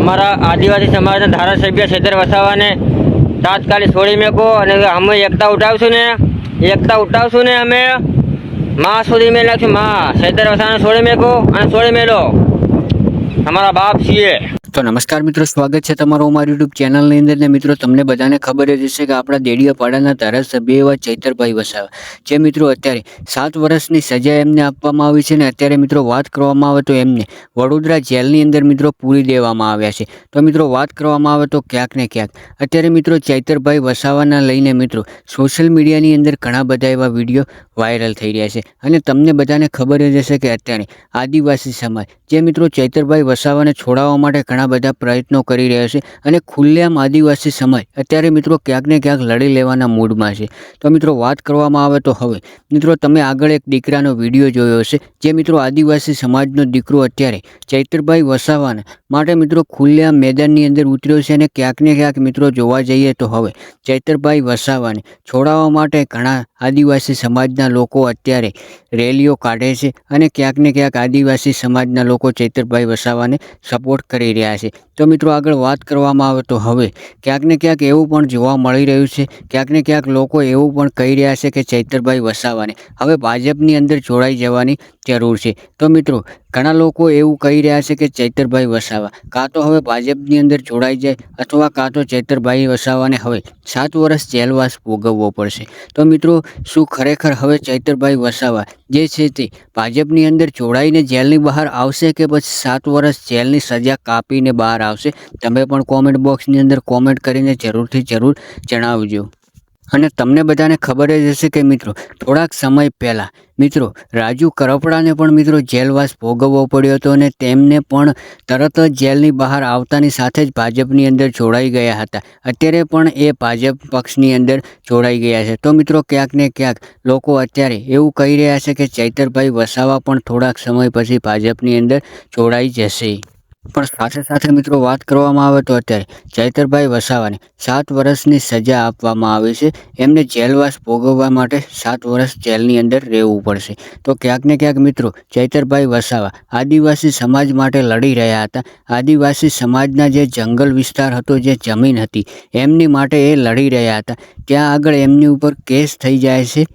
અમારા આદિવાસી સમાજના ધારાસભ્ય છેતર વસાવાને તાત્કાલિક છોડી મેકો અને અમે એકતા ઉઠાવશું ને અમે માં સુધી મેં નાખશું. માં છેતર વસાવાને છોડી મેકો અને છોડી મેલો અમારા બાપ છીએ. તો નમસ્કાર મિત્રો, સ્વાગત છે તમારું અમારી યુટ્યુબ ચેનલની અંદર. ને મિત્રો, તમને બધાને ખબર જ હશે કે આપણા દેડિયાપાડાના ધારાસભ્ય એવા ચૈતરભાઈ વસાવા, જે મિત્રો અત્યારે 7 વર્ષની સજા એમને આપવામાં આવી છે. ને અત્યારે મિત્રો વાત કરવામાં આવે તો એમને વડોદરા જેલની અંદર મિત્રો પૂરી દેવામાં આવ્યા છે. તો મિત્રો વાત કરવામાં આવે તો ક્યાંક ને ક્યાંક અત્યારે મિત્રો ચૈતરભાઈ વસાવાના લઈને મિત્રો સોશિયલ મીડિયાની અંદર ઘણા બધા એવા વિડીયો વાયરલ થઈ રહ્યા છે. અને તમને બધાને ખબર જ હશે કે અત્યારે આદિવાસી સમાજ જે મિત્રો ચૈતરભાઈ વસાવાને છોડાવવા માટે ઘણા બધા પ્રયત્નો કરી રહ્યા છે. અને ખુલ્લેઆમ આદિવાસી સમાજ અત્યારે મિત્રો ક્યાંક ને ક્યાંક લડી લેવાના મૂડમાં છે. તો મિત્રો વાત કરવામાં આવે તો હવે મિત્રો તમે આગળ એક દીકરાનો વિડીયો જોયો હશે, જે મિત્રો આદિવાસી સમાજનો દીકરો અત્યારે ચૈતરભાઈ વસાવાના માટે મિત્રો ખુલ્લેઆમ મેદાનની અંદર ઉતર્યો છે. અને ક્યાંક ને ક્યાંક મિત્રો જોવા જઈએ તો હવે ચૈતરભાઈ વસાવાને છોડાવવા માટે ઘણા આદિવાસી સમાજના લોકો અત્યારે રેલીઓ કાઢે છે. અને ક્યાંક ને ક્યાંક આદિવાસી સમાજના લોકો ચૈતરભાઈ વસાવાને સપોર્ટ કરી રહ્યા છે. તો મિત્રો આગળ વાત કરવામાં આવે તો હવે ક્યાંક ને ક્યાંક એવું પણ જોવા મળી રહ્યું છે, ક્યાંક ને ક્યાંક લોકો એવું પણ કહી રહ્યા છે કે ચૈતરભાઈ વસાવાને હવે ભાજપની અંદર જોડાઈ જવાની જરૂર છે. તો મિત્રો ઘણા લોકો એવું કહી રહ્યા છે કે ચૈતરભાઈ વસાવા કાં તો હવે ભાજપની અંદર જોડાઈ જાય અથવા કાં તો ચૈતરભાઈ વસાવાને હવે 7 વર્ષ જેલવાસ ભોગવવો પડશે. તો મિત્રો શું ખરેખર હવે ચૈતરભાઈ વસાવા જે છે તે ભાજપની અંદર જોડાઈને જેલની બહાર આવશે કે પછી 7 વર્ષ જેલની સજા કાપીને બહાર આવશે? તમે પણ કોમેન્ટ બોક્સની અંદર કોમેન્ટ કરીને જરૂરથી જરૂર જણાવજો. અને તમને બધાને ખબર જ હશે કે મિત્રો થોડાક સમય પહેલાં મિત્રો રાજુ કરપડાને પણ મિત્રો જેલવાસ ભોગવવો પડ્યો હતો. અને તેમને પણ તરત જ જેલની બહાર આવતાની સાથે જ ભાજપની અંદર જોડાઈ ગયા હતા. અત્યારે પણ એ ભાજપ પક્ષની અંદર જોડાઈ ગયા છે. તો મિત્રો ક્યાંક ને ક્યાંક લોકો અત્યારે એવું કહી રહ્યા છે કે ચૈતરભાઈ વસાવા પણ થોડાક સમય પછી ભાજપની અંદર જોડાઈ જશે. પણ સાથે સાથે મિત્રો વાત કરવામાં આવે તો અત્યારે ચૈતરભાઈ વસાવાને 7 વર્ષની સજા આપવામાં આવી છે. એમને જેલવાસ ભોગવવા માટે 7 વર્ષ જેલની અંદર રહેવું પડશે. તો ક્યાંક ને ક્યાંક મિત્રો ચૈતરભાઈ વસાવા આદિવાસી સમાજ માટે લડી રહ્યા હતા. આદિવાસી સમાજના જે જંગલ વિસ્તાર હતો, જે જમીન હતી, એમની માટે એ લડી રહ્યા હતા. ત્યાં આગળ એમની ઉપર કેસ થઈ જાય છે